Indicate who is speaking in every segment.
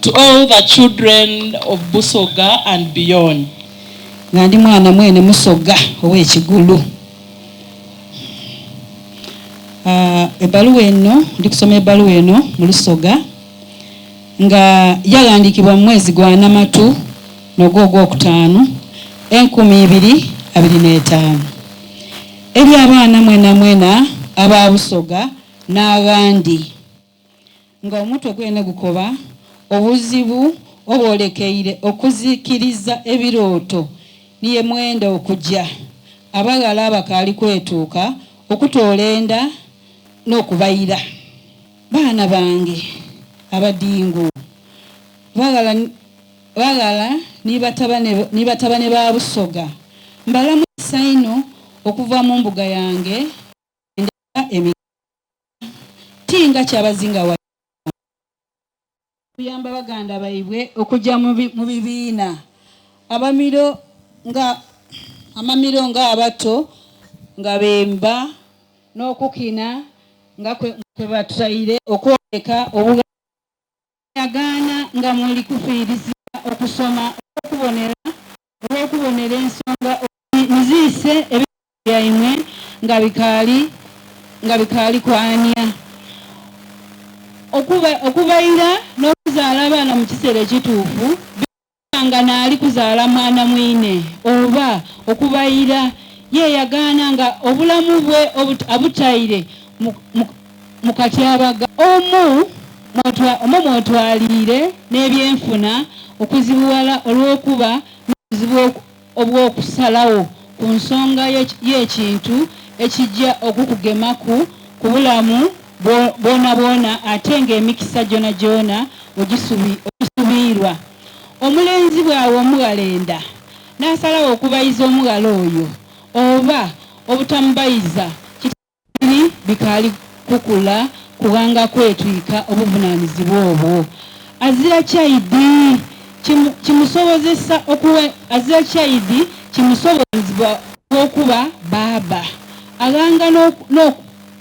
Speaker 1: to all the children of Busoga and beyond.
Speaker 2: Ngandi mwana mwene Musoga ow'ekigulu. Ebbaluwa eno ndikusoma ebbaluwa eno mu Lusoga nga yawandiikibwa mu mwezi gwa Namatu n'ogwokutaano 2025 eri abaana mwena aba Busoga n'abandi nga omutwe gwene gukoba obuzibu obwolekeire okuzikiriza ebirooto niye mwenda okujja abagala abakaali kwetuuka okutolenda n'okubayira. Baana bange abadingu bagala ni batabane ba Busoga mbalamusa ino okuva mu mbuga yange tinga Kyabazinga wa kuyamba baganda baibwe okujja mu bibiina amamiro nga abato nga bemba n'okukina nga kwe batayire okwoleka obugayagana nga muli kufiiriza okusoma okubonera ensonga muziise ebyaimwe nga bikaali kwanya okubayira n'okuzaala abaana mu kiseera ekituufu nga naali kuzaala mwana mwine oba okubayira yeyagaana nga obulamu bwe abutayire mu katyabaga omu mwotwalire n'ebyenfuna okuzibuwala olw'okuba n'obuzibu obw'okusalawo ku nsonga y'ekintu ekijja okukugemaku ku bulamu bwona ate ng'emikisa gyona ogisubiirwa. Omulenzi bwawe omugalenda n'asalawo okubayiza omugala oyo oba obutamubayiza kitiri bikaali kukula kubanga kwetwika obuvunaanyizibwa obwo. Azira Kyaidi kimusobozesa kimusobozebwa okuba baaba aganga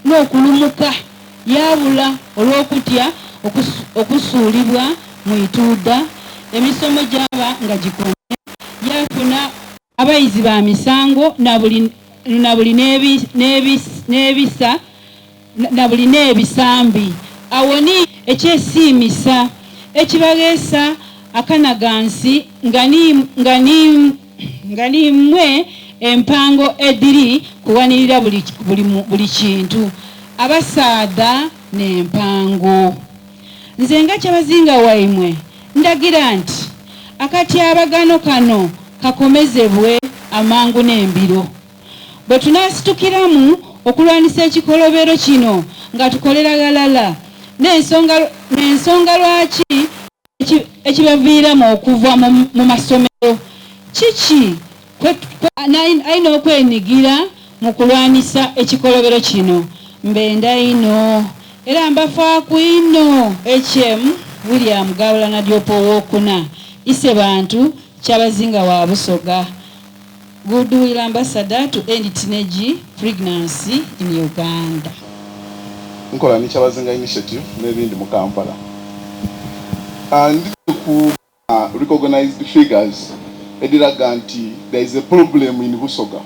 Speaker 2: n'okulumuka yabula olw'okutya okusuulibwa mu ituuda emisomo gyaba nga gikomye yafuna abayizi ba misango na buli n'ebisambi awoni ekyesiimisa ekibageesa akanagansi nga nimwe empango ediri kuwanirira buli kintu abasaada n'empango. Nze nga Kyabazinga waimwe ndagira nti akatyabagano kano kakomezebwe amangu n'embiro bwe tunasitukiramu okulwanisa ekikolobero kino nga tukolera galala n'ensonga lwaki ekibaviiramu okuva mu masomero kiki alina okwenigira mu kulwanisa ekikolobero kino. Mbenda ino era mbafaku ino William Gawula na Diopo wokuna ise bantu Kyabazinga wa Busoga. Goodwill ambassador to end teenage pregnancy in Uganda.
Speaker 3: Nkola ni Kyabazinga Initiative n'ebindi mu Kampala. And to recognize the figures ediraga nti there is a problem in Busoga.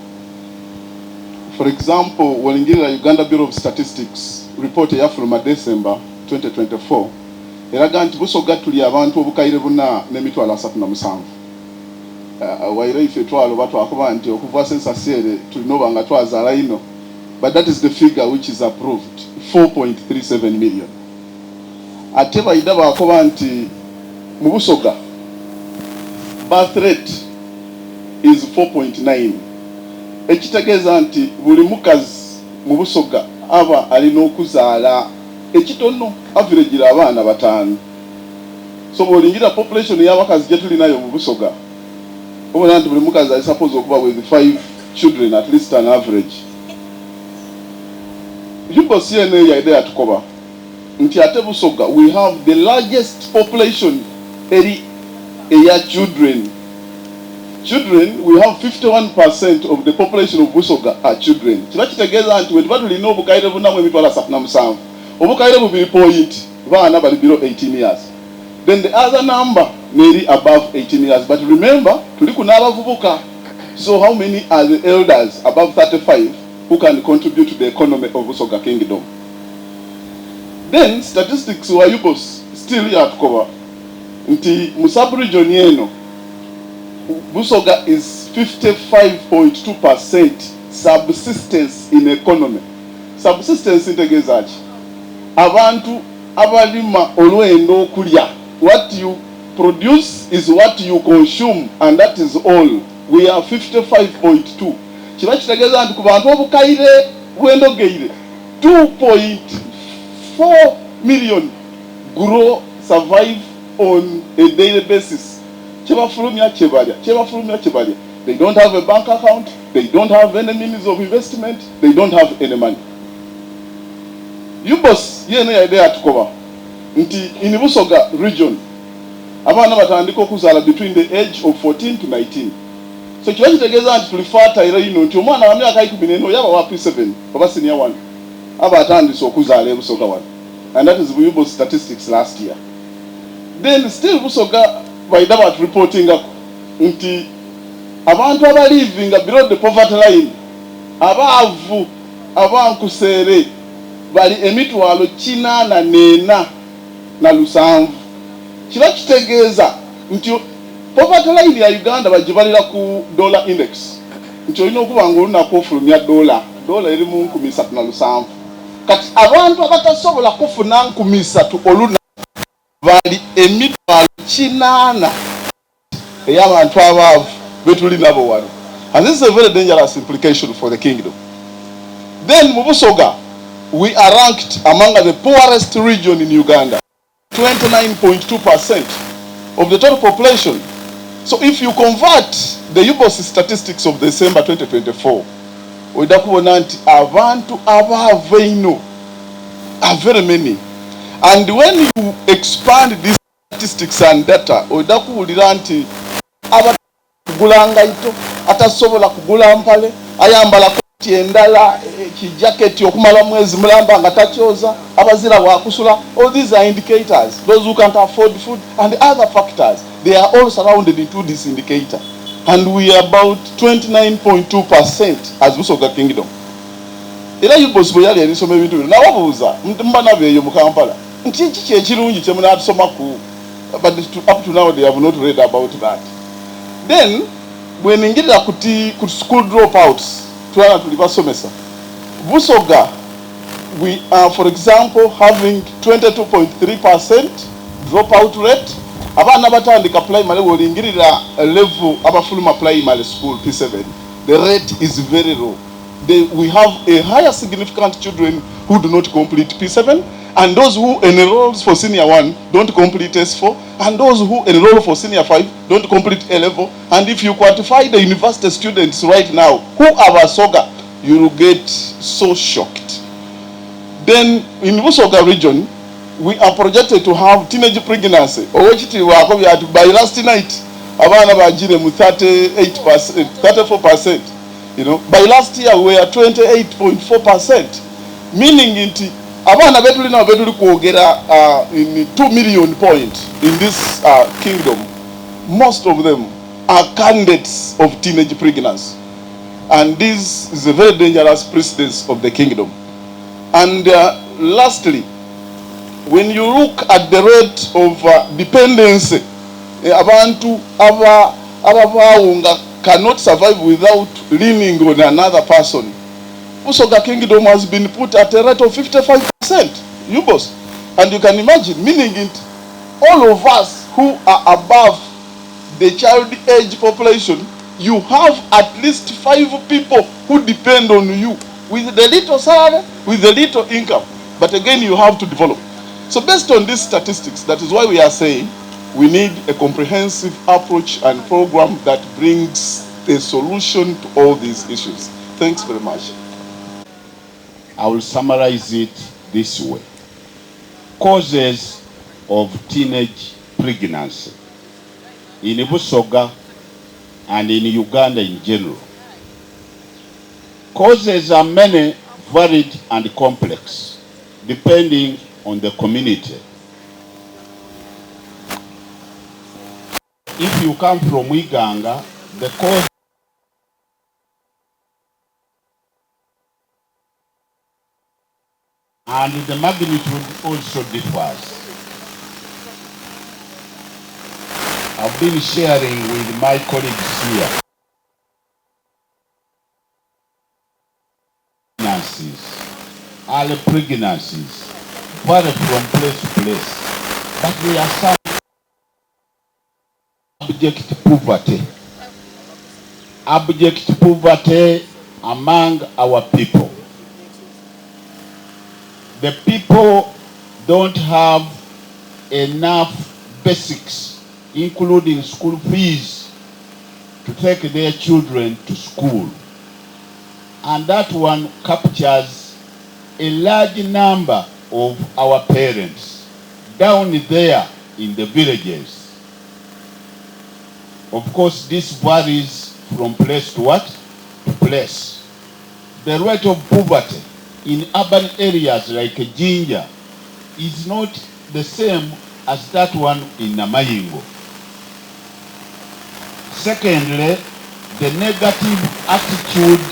Speaker 3: For example, when the Uganda Bureau of Statistics report from December 2024, eraga nti Busoga tuli abantu obukaire buna n'emitwalo 37. Waire ife twalo batwakuba nti okuva census ere tulinoba nga twazaala ino, but that is the figure which is approved, 4.37 million. Ate baida bakuba nti mu Busoga birth rate is 4.9. Ekitegeeza nti buli mukazi mu Busoga aba alina okuzaala ekitono average abaana 5. So bw'olingira population y'abakazi gye tulinayo mu Busoga obona nti buli mukazi ali suppose okuba with 5 children at least an average. Jumbo siene ya idea tukoba nti ate Busoga we have the largest population area children. We have 51% of the population of Busoga are children. Kitegeeza nti wetu tulina obukaire bunamu emitwalo 37. Obukaire bubiri point baana bali below 18 years. Then the other number nearly above 18 years. But remember, so how many are the elders above 35 who can contribute to the economy of Busoga Kingdom? Then statistics were still yet cover. Nti Musabu region yeno, Busoga is 55.2% subsistence in economy. Subsistence in the Gezachi. Abantu abalima olwendo kulya. What you produce is what you consume, and that is all. We are 55.2. Chiba kitegeza nti ku bantu obukaire bwendo geire 2.4 million grow survive on a daily basis. Chiba fulumya chebalya. They don't have a bank account, they don't have any means of investment, they don't have any money. You boss yene ya idea tukoba nti in Busoga region abana batandika okuzala between the age of 14 to 19. So kiba kitegeza nti tulifata era yino nti omwana wa myaka 14 yaba wa P7 oba senior 1 aba atandise okuzala Busoga 1, and that is Buyubo statistics last year. Then still Busoga baidaba reporting nti abantu aba living below the poverty line abavu abankusere bali emitwalo 84 na lusanvu. Kiba kitegeeza nti poverty line ya Uganda bagibalira ku dollar index. Nti olina okuba ng'olunaku ofulumya dola eri mu 37. Kati abantu abatasobola kufuna 3 olunaku bali emitwalo 80 ey'abantu abaavu betuli nabo wano. And this is a very dangerous implication for the kingdom. Then mu Busoga, we are ranked among the poorest region in Uganda, 29.2% of the total population. So if you convert the UBOS statistics of December 2024, odakubona nti abantu abaavu eno are very many. And when you expand these statistics and data, odakubulira nti abagulanga ito atasobola kugula mpale ayambala koti endala kijaketi okumala mwezi mulamba nga takyoza abazira bwakusula. All these are indicators. Those who can't afford food and other factors, they are all surrounded into this indicator. And we are about 29.2% as Busoga Kingdom. Era yubosi yali erisoma ebintu bino nawabuuza mbana beyo mu Kampala nti kiki ekirungi kye munatusoma ku, but up to now they have not read about that. Then when ingirira ku school dropouts twana tulibasomesa Busoga, we are for example having 22.3% dropout rate. Abana batandika primary wolingirira level abafuluma primary school P7, the rate is very low. We have a higher significant children who do not complete P7, and those who enroll for senior 1 don't complete S4, and those who enroll for senior 5 don't complete A level. And if you quantify the university students right now who are Busoga, you will get so shocked. Then in Busoga region, we are projected to have teenage pregnancy. By last night, abana bajire mu 38%, 34%. You know, by last year we were 28.4%. Meaning inti abana betuli na betuli kuogera in 2 million point in this kingdom. Most of them are candidates of teenage pregnancy. And this is a very dangerous precedence of the kingdom. And lastly, when you look at the rate of dependency, abantu abavawunga cannot survive without leaning on another person. Busoga Kingdom has been put at a rate of 55%. You boss. And you can imagine, meaning it, all of us who are above the child age population, you have at least 5 people who depend on you with the little salary, with the little income. But again, you have to develop. So based on these statistics, that is why we are saying we need a comprehensive approach and program that brings a solution to all these issues. Thanks very much.
Speaker 4: I will summarize it this way. Causes of teenage pregnancy in Busoga and in Uganda in general. Causes are many, varied and complex, depending on the community. if you come from Uganda, the cause and the magnitude also differs. I've been sharing with my colleagues here. Early pregnancies vary from place to place, but there are some abject poverty among our people. The people don't have enough basics, including school fees, to take their children to school. And that one captures a large number of our parents down there in the villages. Of course, this varies from place to what? To place. The rate of poverty in urban areas like Jinja is not the same as that one in Namayingo. Secondly, the negative attitude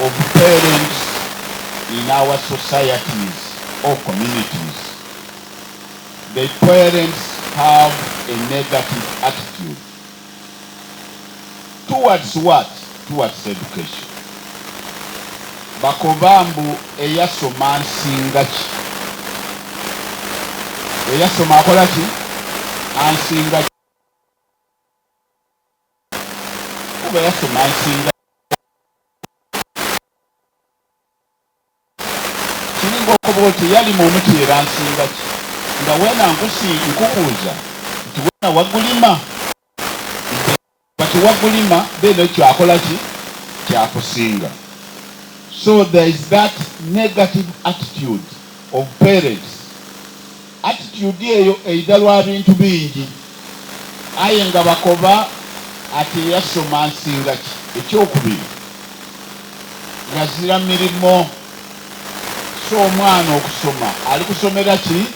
Speaker 4: of parents in our societies or communities. The parents have a negative attitude. Towards what? Towards education. Bakobambu eyasoma nsinga ki? Eyasoma akola ki? Ansinga ki? Kuba eyasoma ansinga kiringa okuba oti yali mu muteera nsinga ki? Nga wena nkubuuza nti wena wagulima? But wagulima beno kyakola ki? Kyakusinga. So there is that negative attitude of parents. Attitude eyo eidalwa bintu bingi. Aye nga bakoba ati yasoma nsinga ki? Ekyokubiri ngazira mirimo. So omwana okusoma ali kusomera ki?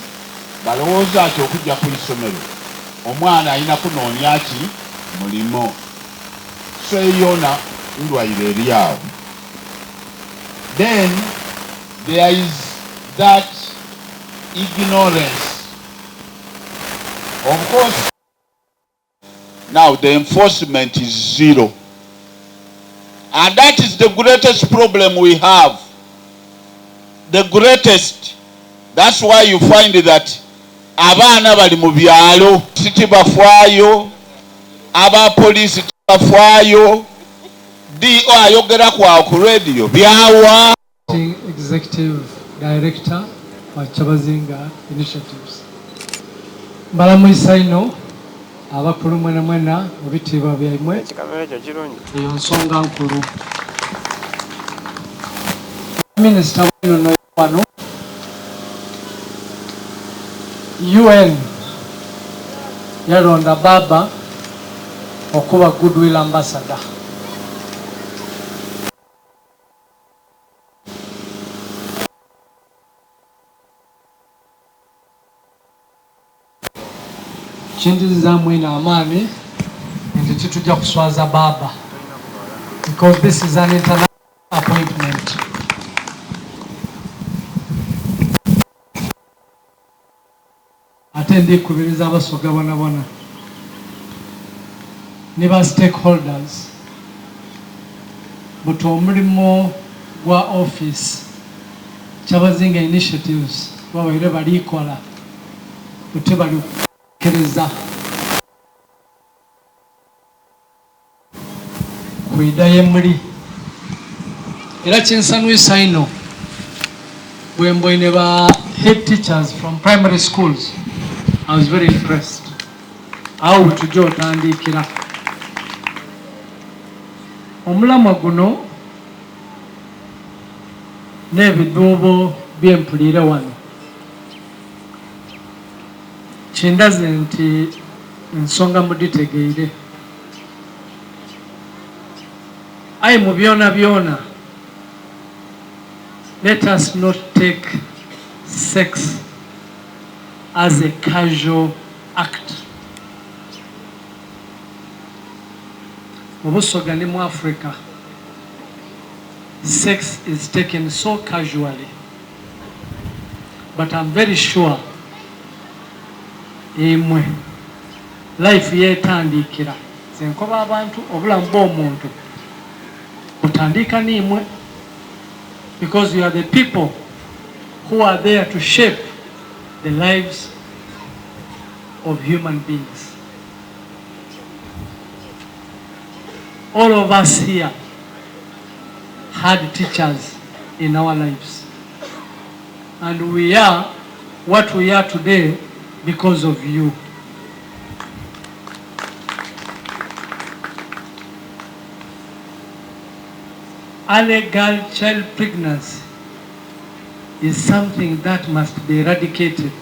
Speaker 4: Balowooza ati okujja ku isomero omwana alina kunoonya ki? Mulimo. So yona ndwaire eri awo. Then there is that ignorance. Of course, now the enforcement is zero. And that is the greatest problem we have. The greatest. That's why you find that abaana bali mu byalo tibafaayo, aba police tibafaayo, DO ayogera kwa ku radio byawa.
Speaker 5: Executive Director wa Kyabazinga Initiatives. Mbalamuisa ino abakulu mwena mwena obitiibwa byammwe eyo nsonga nkulu. Minisita wano wano UN yalonda baba okuba goodwill ambassador. Kindizamu ina amani nti kitujja kuswaza baba because this is an international appointment. Attend kubiriza abasoga bona ne ba stakeholders but omulimo gwa office Kyabazinga Initiatives babaire balikola utebali kereza kuidaye muri era kinsanwisa ino bwemboine ba head teachers from primary schools. I was very impressed. How to jo tandikira omulamwa guno n'ebiduubo by'empulire wano kindaze nti ensonga muditegeire. Aye mu byona let us not take sex as a casual act. Busoga ni mu Africa, sex is taken so casually. But I'm very sure imwe life yetandikira senkoba abantu obulamu bw'omuntu butandika nimwe, because you are the people who are there to shape the lives of human beings. All of us here had teachers in our lives, and we are what we are today because of you. Early girl child pregnancy is something that must be eradicated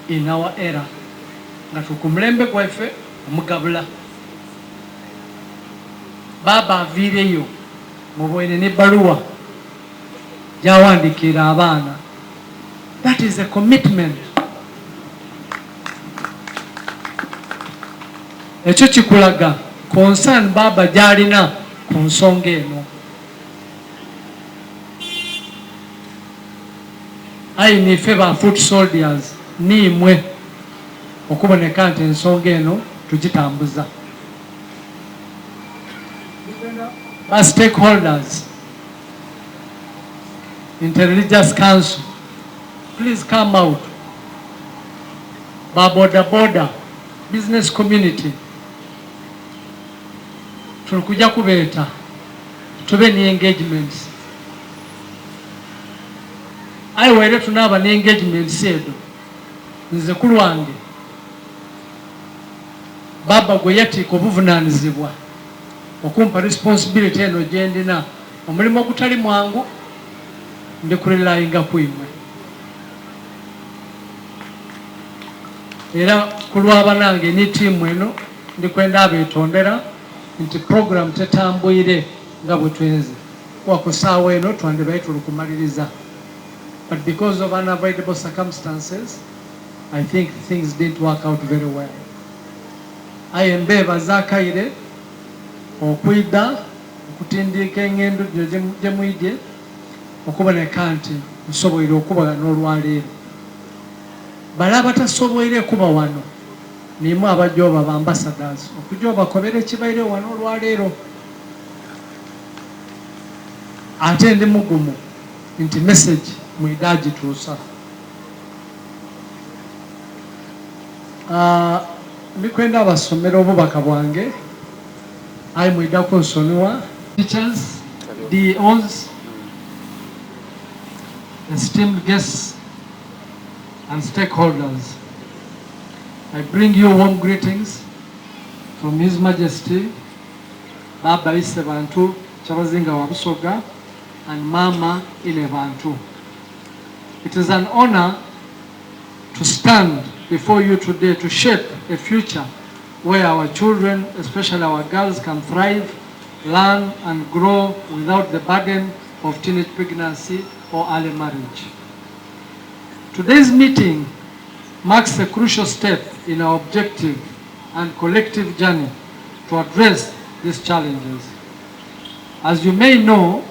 Speaker 5: in our era. Nga tukumulembe kwaife omugabula baba aviireyo mubwene ne baluwa gyawandikira abaana. That is a commitment. Ekyo kikulaga concern baba gyalina ku nsonga eno. Ayi nife ba foot soldiers nimwe okuboneka nti ensonga eno tugitambuza. Ba stakeholders, Interreligious Council, please come out. Ba boda business community, tulikuja kubeeta tube ni engagements. Ayi were tunaba ne engagements edo nze ku lwange baba gwe yatika obuvunaanyizibwa okumpa responsibility eno gyendina omulimu ogutali mwangu ndikurelayinga kwimwe, era ku lw'abanange ne tiimu eno ndikwenda abeetondera nti program tetambwire nga bwe twenze wakusaawa eno twandibaye tulukumaliriza. But because of unavoidable circumstances, I think things didn't work out very well. Aye mbeebaza akaire okwidda okutindiika engendo gye mwidye okuboneka nti nsoboire okuba n'olwaleero. Bala abatasoboire kuba wano nimu abajooba ba ambassadors okujja obakobera ekibaire wano olwaleero. Ate ndi mugumu nti message mwidagi tuusa. Ndikwenda abasomera obubaka bwange. Ayi mwida kunsonyiwa. Teachers, DOs, esteemed guests and stakeholders, I bring you warm greetings from His Majesty Baba Ise Bantu Kyabazinga wa Busoga and Mama Ile Bantu. It is an honor to stand before you today to shape a future where our children, especially our girls, can thrive, learn and grow without the burden of teenage pregnancy or early marriage. Today's meeting marks a crucial step in our objective and collective journey to address these challenges. As you may know,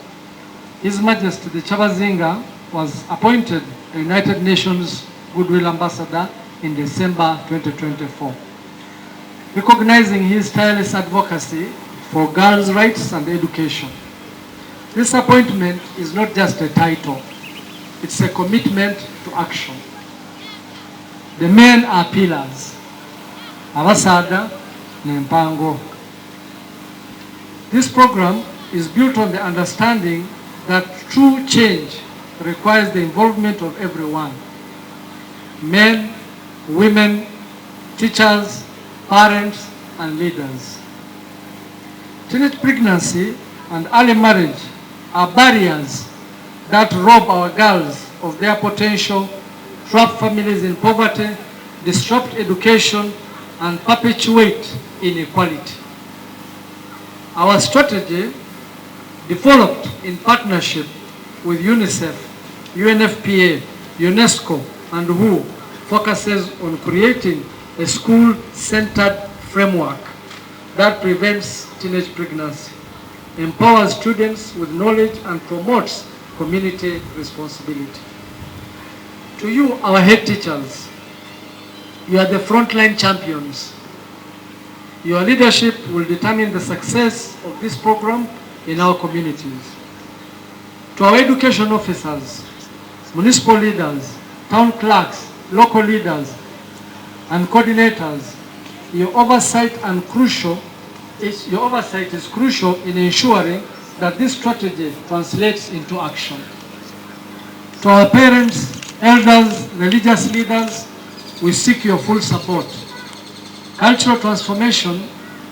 Speaker 5: His Majesty the Kyabazinga was appointed a United Nations Goodwill Ambassador in December 2024. Recognizing his tireless advocacy for girls' rights and education. This appointment is not just a title, it's a commitment to action. The men are pillars, Abasada Nempango. This program is built on the understanding that true change requires the involvement of everyone. Men, women, teachers, parents, and leaders. Teenage pregnancy and early marriage are barriers that rob our girls of their potential, trap families in poverty, disrupt education, and perpetuate inequality. Our strategy, developed in partnership with UNICEF, UNFPA, UNESCO, and WHO, focuses on creating a school-centered framework that prevents teenage pregnancy, empowers students with knowledge and promotes community responsibility. To you, our head teachers, you are the frontline champions. Your leadership will determine the success of this program in our communities. To our education officers, municipal leaders, town clerks, local leaders, and coordinators, your oversight is crucial in ensuring that this strategy translates into action. To our parents, elders, religious leaders, we seek your full support. Cultural transformation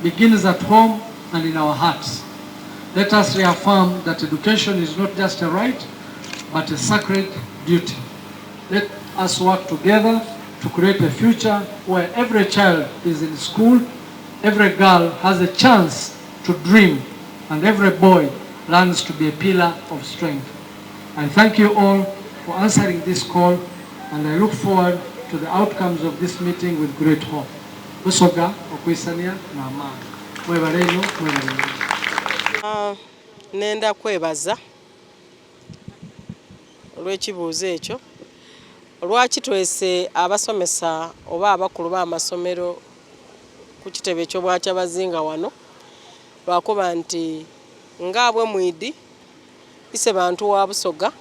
Speaker 5: begins at home and in our hearts. Let us reaffirm that education is not just a right, but a sacred duty. Let us work together to create a future where every child is in school, every girl has a chance to dream, and every boy learns to be a pillar of strength. I thank you all for answering this call, and I look forward to the outcomes of this meeting with great hope. Busoga okwisania na amani. Mwebaleno, mwebaleno.
Speaker 6: Nenda kwebaza olw'ekibuuzo ekyo. Lwaki twese abasomesa oba abakulu b'amasomero ku kitebe ky'obwa Kyabazinga wano lwakuba nti ngaabwe mwidi ise bantu wa Busoga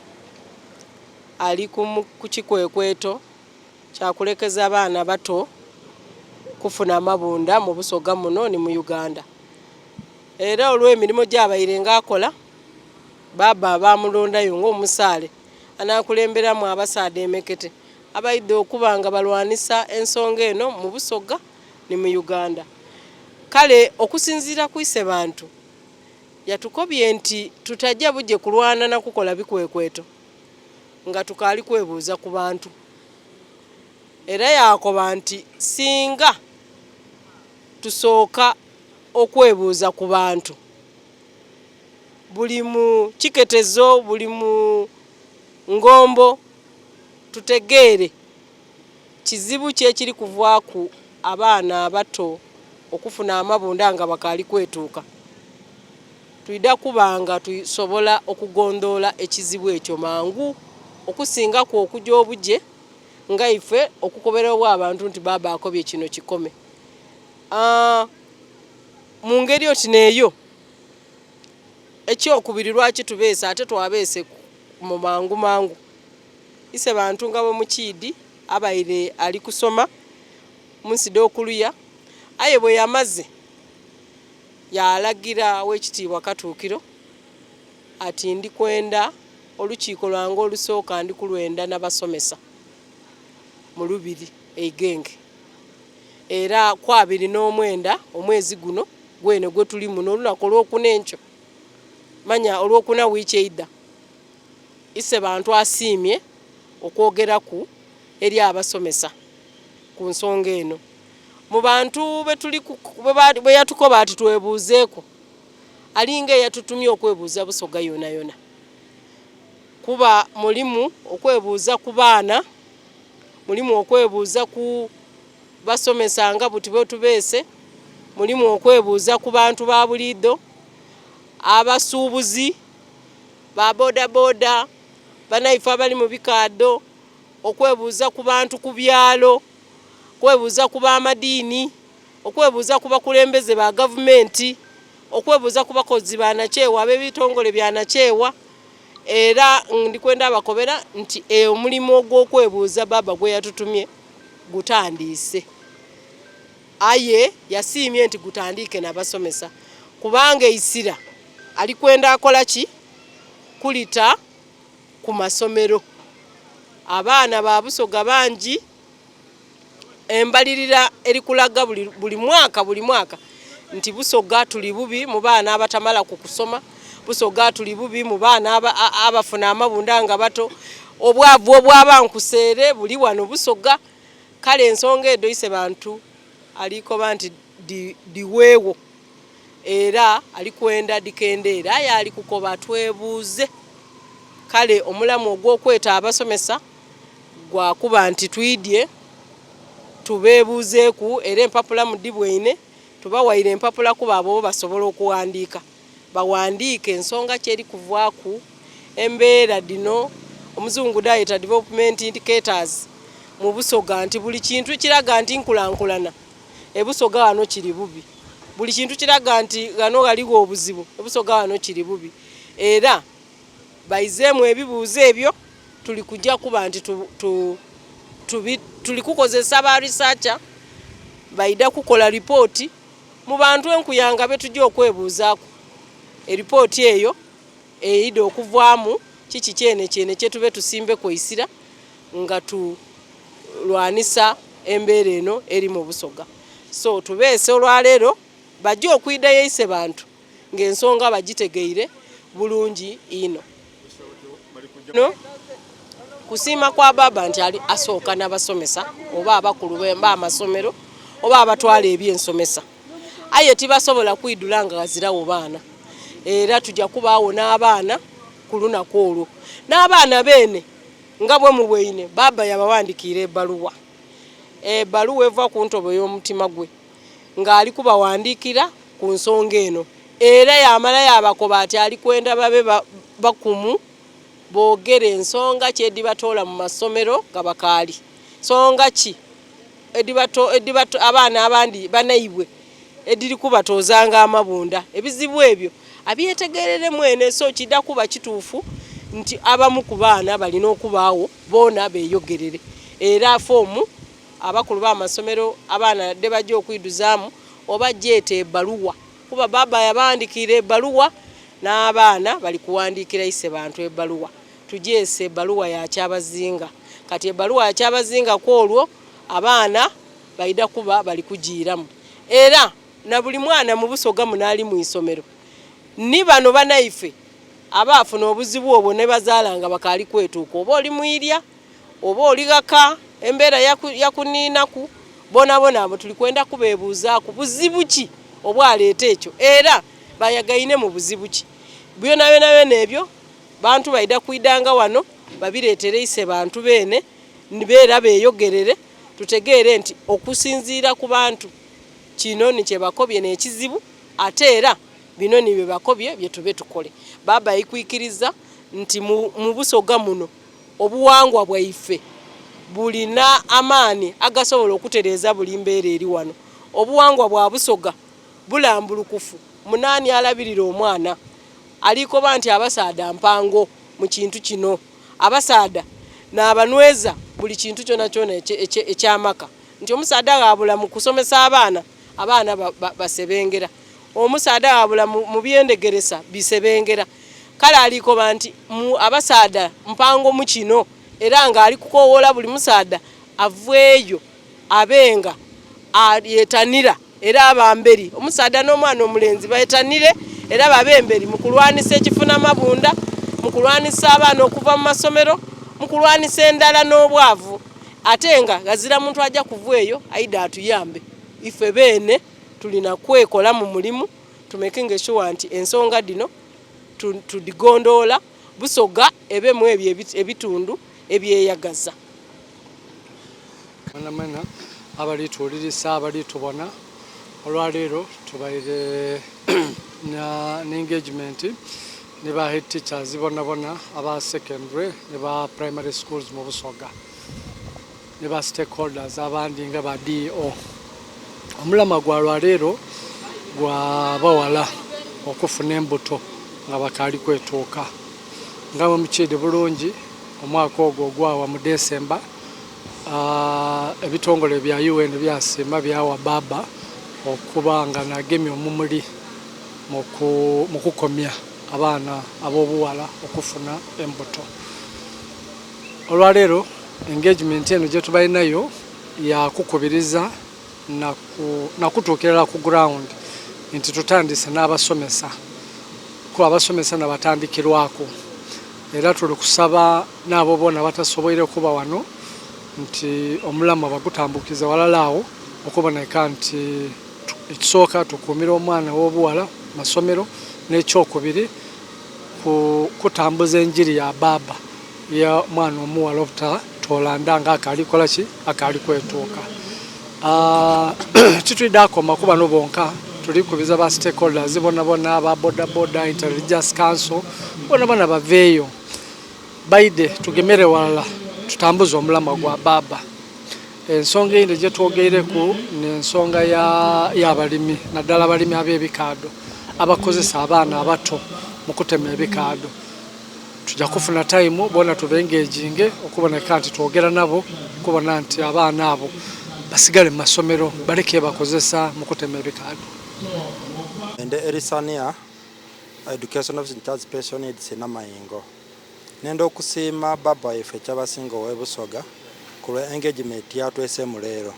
Speaker 6: ali ku kikwekweto kyakulekeza abaana bato kufuna amabunda mu Busoga muno ni mu Uganda. Era olw'emirimu gy'abaire ng'akola baba bamulondayo ng'omusaale anakulemberamu abasaada emekete abaidde okuba nga balwanisa ensonga eno mu Busoga ni mu Uganda. Kale okusinziira ku ise bantu yatukobye nti tutajja bujje kulwana na kukola bikwekweto nga tukaali kwebuuza ku bantu. Era yakoba nti singa tusooka okwebuuza ku bantu buli mu kiketezo buli mu ngombo tutegeere kizibu kyekiri kuvaaku abaana abato okufuna amabunda nga bakaali kwetuuka. Tuida kubanga tusobola okugondoola ekizibu ekyo mangu okusinga ku okujja obujje nga ife okukoberwa abantu nti baba akobye kino kikome. Mu ngeri oti neeyo ekyokubiri lwaki tubeese ate twabeese mu mangu ise bantu nga bo mukiidi abaire ali kusoma munside okuluya aye bwe yamaze yalagira w'ekitiibwa Katuukiro ati ndi kwenda olukiiko lwange olusooka ndi kulwenda n'abasomesa mu Lubiri eigenge. Era ku 29 omwezi guno gwene gwe tuli muno olunaku olw'okuna enkyo manya olw'okuna wiiki eidda ise bantu asiimye okwogeraku eri abasomesa ku nsonga eno. Mu bantu bwe yatukoba ati twebuuzeeko alinga eyatutumye okwebuuza Busoga yona kuba mulimu okwebuuza ku baana, mulimu okwebuuza ku basomesa nga buti bwe tubeese, mulimu okwebuuza ku bantu ba buliido, abasuubuzi, ba bodaboda, banaife abali mu bikaado, okwebuuza ku bantu ku byalo, okwebuuza ku b'amadiini, okwebuuza ku bakulembeze ba gavumenti, okwebuuza ku bakozi banakyewa ab'ebitongole byanakyewa. Era ndikwenda abakobera nti omulimu ogw'okwebuuza baba gwe yatutumye gutandiise. Aye yasiimye nti gutandiike n'abasomesa kubanga isira alikwenda akola ki kulita ku masomero. Abaana ba Busoga bangi embalirira erikulaga buli mwaka nti Busoga tuli bubi mu baana abatamala ku kusoma, Busoga tuli bubi mu baana abafuna amabunda nga bato, obwavu obwabankuseere buli wano Busoga. Kale ensonga edo ise bantu alikoba nti diweewo era alikwenda dikendeera aye ali kukoba twebuuze. Kale omulamu ogw'okweta abasomesa gwakuba nti twidye tubeebuuzeeku era empapula mu ddibweine tubawaire empapula kuba abo basobola okuwandiika bawandiike ensonga kyeri kuvaaku embeera dino omuzungu dayita development indicators mu Busoga nti buli kintu kiraga nti nkulankulana ebusoga wano kiri bubi buli kintu kiraga nti gano galiwo obuzibu ebusoga wano kiri bubi era bayizeemu ebibuuzo ebyo tuli kujja kuba nti tuli kukozesa ba researcher baida kukola ripoti mu bantu enkuyanga betujja okwebuuzaako eripooti eyo eida okuvaamu kiki kyene kyetube tusimbe kweisira nga tulwanisa embeera eno eri mu Busoga so tubeese olwaleero bajja okwida yeise bantu ng'ensonga bagitegeire bulungi ino no kusiima kwa baba nti ali asooka n'abasomesa oba abakulu b'emba amasomero oba abatwala ebyensomesa aye tibasobola kwidula nga gazirawo baana era tujja kubaawo n'abaana ku lunaku olwo n'abaana beene nga bwe mubweine baba yabawandikiira ebbaluwa eva ku ntobo y'omutima gwe ng'ali kubawandiikira ku nsonga eno era yamala yabakoba ati ali kwenda babe bakumu boogere ensonga ki edibatoola mu masomero gabakaali nsonga ki abaana abandi banaibwe ediri kubatoozanga amabunda ebizibu ebyo abyetegerere mwene so kidda kuba kituufu nti abamu ku baana balina okubaawo boona beeyogerere era foomu abakulu b'amasomero abaana de bajja okwiduzaamu oba jeeta ebbaluwa kuba baba yabawandiikira ebbaluwa n'abaana bali kuwandiikira ise bantu ebbaluwa tujeese ebbaluwa ya Kyabazinga kati ebbaluwa ya Kyabazinga kwolwo abaana baida kuba bali kugiiramu era na buli mwana mu Busoga munaali mu isomero ni bano banaife abaafuna obuzibu obwo ne bazaalanga bakaali kwetuuka oba oli mwirya oba oli gaka embeera yakuniinaku bonabona abo tuli kwenda kubeebuuzaako buzibu ki obwaleeta ekyo era bayagaine mu buzibu ki byona ebyo bantu baida kuidanga wano babireetere ise bantu beene nibeera beeyogerere tutegeere nti okusinziira ku bantu kino ni kye bakobye n'ekizibu ate era bino ni bye bakobye bye tube tukole baba yikwikiriza nti mu Busoga muno obuwangwa bwaife bulina amaani agasobola okutereeza buli mbeera eri wano obuwangwa bwa Busoga bulambulukufu munaani alabirira omwana aliko banti abasaada mpango mu kintu kino abasaada n'abanyweza buli kintu kyona ekyamaka nti omusaada gaabula mu kusomesa abaana basebengera omusaada gaabula mu byendegeresa bisebengera kale aliko banti abasaada mpango mu kino era nga ali kukowoola buli musaada avweeyo abenga yetanira era abamberi omusaada n'omwana omulenzi bayetanire era babemberi mu kulwanisa ekifuna amabunda mu kulwanisa abaana okuva mu masomero mu kulwanisa endala n'obwavu ate nga gazira muntu ajja kuvweeyo aida atuyambe ife beene tulina kwekola mu mulimu tumekinge sure nti ensonga dino tudigondoola Busoga ebemu ebyo ebitundu ebyeyagaza
Speaker 5: manamana abali tuwulirisa abali tubona olwaleero tubaire na engagement ne ba head teachers bonabona aba secondary ne ba primary schools mu Busoga ne ba stakeholders abandi nga ba DO omulama gwa lwaleero gwa bawala okufuna embuto nga bakaali kwetuuka nga mukide bulungi omwaka ogwo gwawa mu December ebitongole bya UN byasimba byawa baba okuba nga nagemye omumuli mu kukomya abaana ab'obuwala okufuna embuto olwaleero engagement eno gye tubalinayo yakukubiriza nakutuukirira ku ground nti tutandise n'abasomesa ku abasomesa nabatandikirwako era tuli kusaba n'abo boona batasoboire kuba wano nti omulama bagutambukiza walalaawo okuboneka nti ekisooka tukuumira omwana w'obuwala masomero n'ekyokubiri kutambuza enjiri ya baba ya mwana omuwala obutatoola ndanga akaalikola ki akaali kwetuuka Titwidako makuba no bonka tuli kubiza ba stakeholders bona ba boda intelligence council bona baveyo baide tugemere wala tutambuza omulama gwa baba ensonga inde je twogereku n'ensonga ya balimi naddala balimi ab'ebikaado abakozesa abaana abato mu kutema ebikaado tujja kufuna time bona tubengeejinge okuboneka nti twogera nabo kubona nti abaana abo basigale mu masomero baleke bakozesa mu kutema ebikaado.
Speaker 7: Ende erisania education of child special needs namayingo nendo okusiima baba ife Kyabazinga of Busoga ku engagement yatwese mulero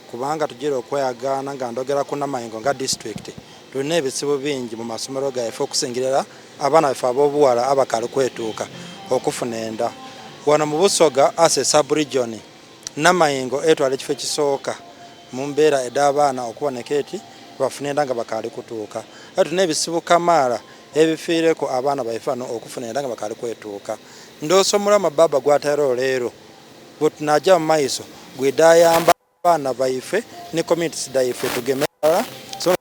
Speaker 7: kubanga tujira okweyagana nga ndogera ku namayingo nga district tulina ebizibu bingi mu masomero gaife okusingirira abaana baife ab'obuwala abakali kwetuuka okufuna enda wano mu Busoga as a sub-region namayingo etwala ekifo ekisooka mu mbeera ed'abaana okuboneka eti bafuna enda nga bakali kutuuka tulina ebisibu kamaala ebifiireko abaana baife ano okufuna enda nga bakali kwetuuka ndoosomola mababa gwatayiro leero bwetunajja mu maiso gwedayamba abaana baife ne communities daife tugemera so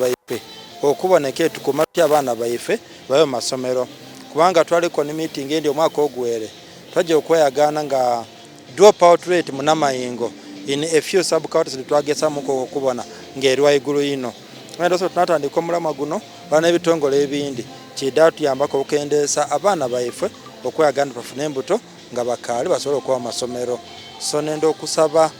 Speaker 7: baife okuboneka tukuma tutya abaana baife bayo masomero kubanga twaliko ne meeting endi omwaka ogwere twajja okweyagana nga drop out rate mu namayingo in a few sub counties twagesa muko okubona ng'erwa igulu ino ndo so tunatandika omulama guno bana ebitongole ebindi kidatu yambako okendesa abaana baife okweyagana bafune embuto nga bakali basobola okuwa masomero so nendo okusaba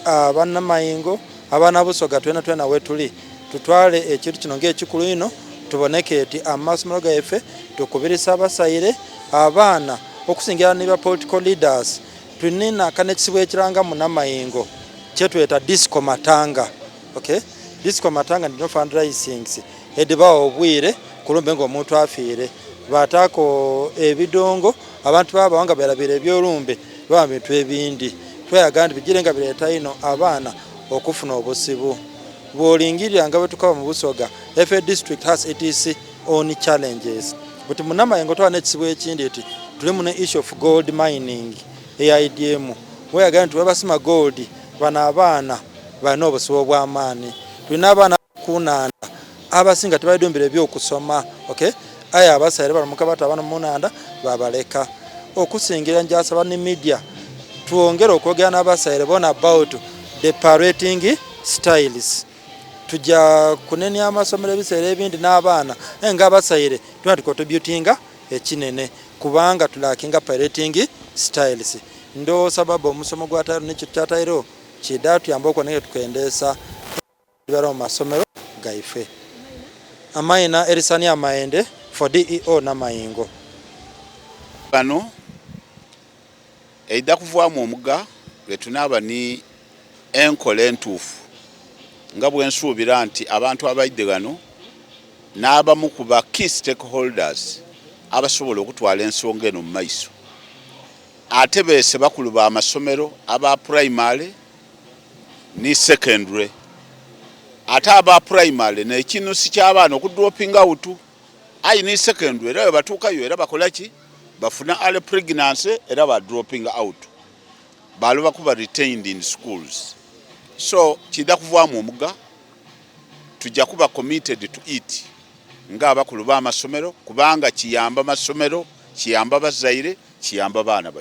Speaker 7: abanamayingo abaana Busoga twena wetuli tutwale ekintu kino ng'ekikulu ino tuboneke eti amasomero gaife tukubirisa abasaire abaana okusingira ne political leaders tunina kanekisibu ekiranga mu namayingo kyetweta disco matanga. Okay, disco matanga ndino fundraising edibawo obwire kulumbe ngo omuntu afiire batako ebidongo abantu baba wanga berabire ebyolumbe baba bintu ebindi tweyagandi bigirenga bireeta ino abaana okufuna obusibu bwolingirira nga bwetukaba mu Busoga every district has its own challenges but mu namayingo twana ekisibu ekindi eti tuli mu issue of gold mining AIDM weyagandi twebasima gold bana abaana bana obusibu bw'amaani tulina abaana kunanda abasinga tebayidumbira ebyokusoma. Okay, aya abasaire balamuka batabana munanda babaleka okusingira njasaba ne media tuongera okwogera n'abasaire bona about the parenting styles tujja kunenya amasomero ebiseera ebindi n'abaana nga abasaire tuna tukontributinga ekinene kubanga tulakinga parenting styles ndo sababu omusomo gwatayiro n'ekyo kyatayiro kidatu yamba okuboneka tukendesa bibala mu masomero gaife amaina erisania amaende for DEO namayingo
Speaker 4: bano eida kuvaamu omuga lwetunaba ni enkole entuufu nga bwensuubira nti abantu abaidde gano n'abamu ku ba key stakeholders abasobola okutwala ensonga eno mu maiso ate beese bakulu ba amasomero aba primary ni secondary ate aba primary n'ekinu si ky'abaana okudropinga out ayi ni secondary era batuukayo era bakola ki bafuna early pregnancy era ba dropping out balo bakuba retained in schools so kida kuvaamu omuga tujja kuba committed to it nga abakulu ba amasomero kubanga kiyamba amasomero kiyamba bazaire kiyamba baana